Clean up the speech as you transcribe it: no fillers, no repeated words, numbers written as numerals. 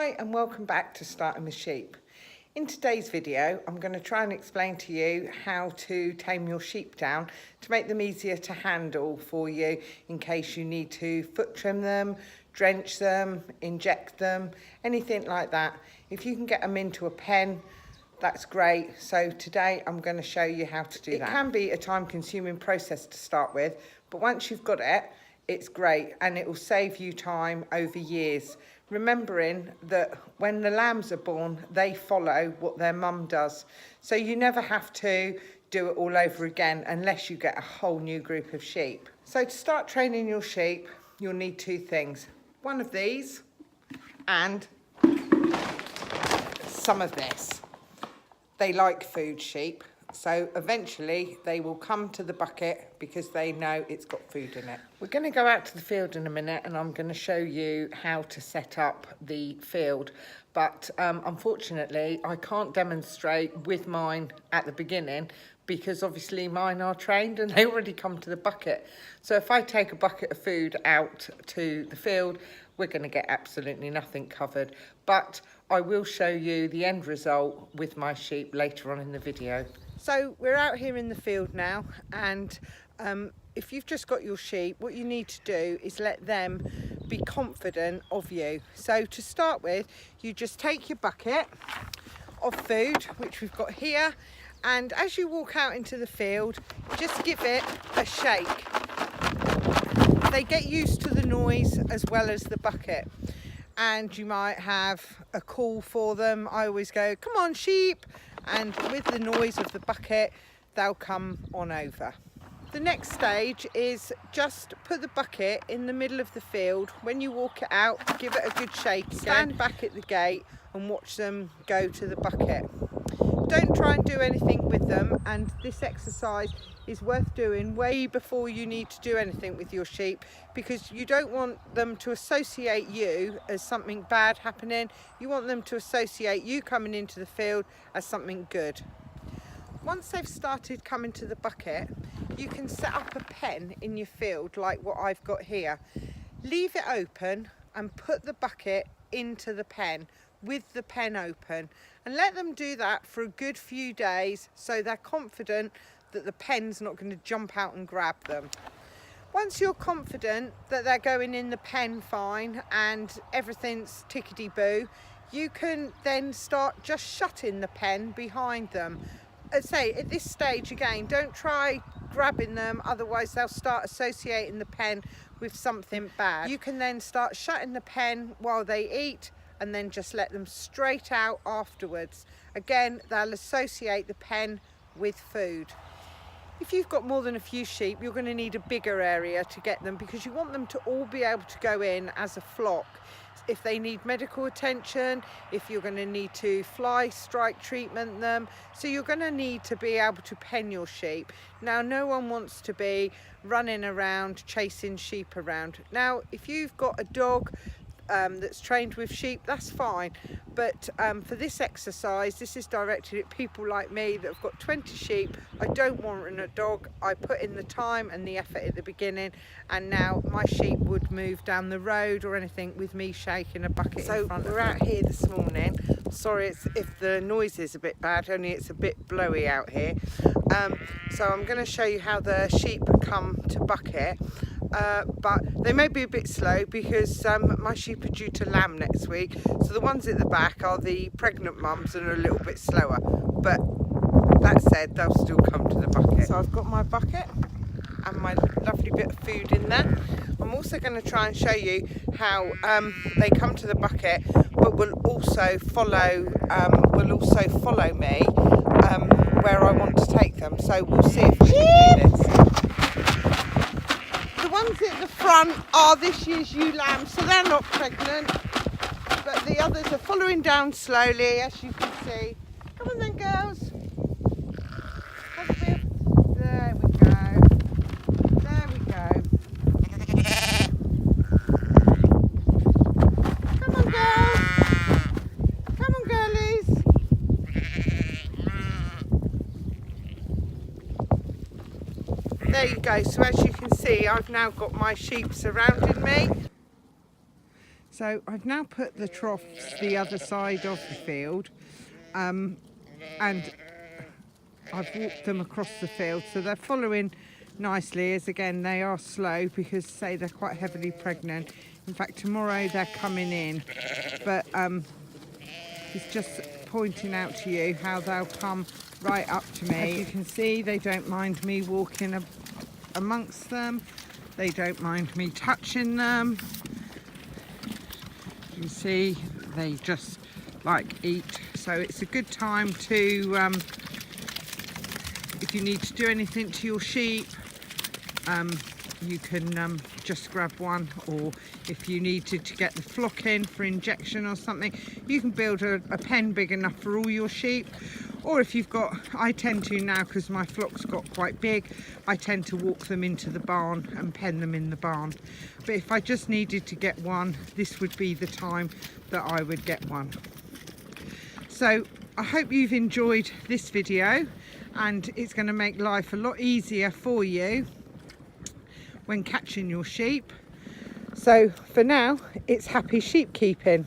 Hi and welcome back to Starting with Sheep. In today's video I'm going to try and explain to you how to tame your sheep down to make them easier to handle for you in case you need to foot trim them, drench them, inject them, anything like that. If you can get them into a pen, that's great. So today I'm going to show you how to do that. It can be a time-consuming process to start with, but once you've got it, it's great and it will save you time over years. Remembering that when the lambs are born, they follow what their mum does. So you never have to do it all over again unless you get a whole new group of sheep. So to start training your sheep, you'll need two things. One of these and some of this. They like food, sheep. So eventually they will come to the bucket because they know it's got food in it. We're going to go out to the field in a minute and I'm going to show you how to set up the field. But unfortunately, I can't demonstrate with mine at the beginning because obviously mine are trained and they already come to the bucket. So if I take a bucket of food out to the field, we're going to get absolutely nothing covered. But I will show you the end result with my sheep later on in the video. So we're out here in the field now, and if you've just got your sheep, what you need to do is let them be confident of you. So to start with, you just take your bucket of food, which we've got here, and as you walk out into the field, just give it a shake. They get used to the noise as well as the bucket. And you might have a call for them. I always go, come on sheep, and with the noise of the bucket they'll come on over. The next stage is just put the bucket in the middle of the field. When you walk it out, give it a good shake again. Stand back at the gate and watch them go to the bucket. Don't try and do anything with them, and this exercise is worth doing way before you need to do anything with your sheep, because you don't want them to associate you as something bad happening. You want them to associate you coming into the field as something good. Once they've started coming to the bucket, you can set up a pen in your field like what I've got here. Leave it open and put the bucket into the pen with the pen open, and let them do that for a good few days so they're confident that the pen's not going to jump out and grab them. Once you're confident that they're going in the pen fine and everything's tickety-boo, you can then start just shutting the pen behind them. I'd say at this stage again, don't try grabbing them, otherwise they'll start associating the pen with something bad. You can then start shutting the pen while they eat and then just let them straight out afterwards. Again, they'll associate the pen with food. If you've got more than a few sheep, you're going to need a bigger area to get them, because you want them to all be able to go in as a flock. If they need medical attention, if you're going to need to fly strike treatment them, so you're going to need to be able to pen your sheep. Now, no one wants to be running around chasing sheep around. Now, if you've got a dog that's trained with sheep, that's fine, but for this exercise, this is directed at people like me that have got 20 sheep. I don't want a dog. I put in the time and the effort at the beginning, and now my sheep would move down the road or anything with me shaking a bucket in front of them. So we're out here this morning. Sorry if the noise is a bit bad, only it's a bit blowy out here. So I'm going to show you how the sheep come to bucket. But they may be a bit slow because my sheep are due to lamb next week, so the ones at the back are the pregnant mums and are a little bit slower, but that said, they'll still come to the bucket. So I've got my bucket and my lovely bit of food in there. I'm also going to try and show you how they come to the bucket, but will also follow me where I want to take them. So we'll see if we can do this. The ones at the front are this year's ewe lambs, so they're not pregnant, but the others are following down slowly, as you can see. Come on then, girls. There we go. There we go. Come on, girls. Come on, girlies. There you go. So as you can see, I've now got my sheep surrounding me. So I've now put the troughs the other side of the field, and I've walked them across the field, so they're following nicely, as again they are slow because say they're quite heavily pregnant. In fact, tomorrow they're coming in, but it's just pointing out to you how they'll come right up to me. As you can see, they don't mind me walking amongst them. They don't mind me touching them. You can see they just like eat. So it's a good time to, if you need to do anything to your sheep, you can just grab one, or if you needed to get the flock in for injection or something, you can build a pen big enough for all your sheep. Or if you've got, I tend to now, because my flock's got quite big, I tend to walk them into the barn and pen them in the barn. But if I just needed to get one, this would be the time that I would get one. So I hope you've enjoyed this video, and it's going to make life a lot easier for you when catching your sheep. So for now, it's happy sheep keeping.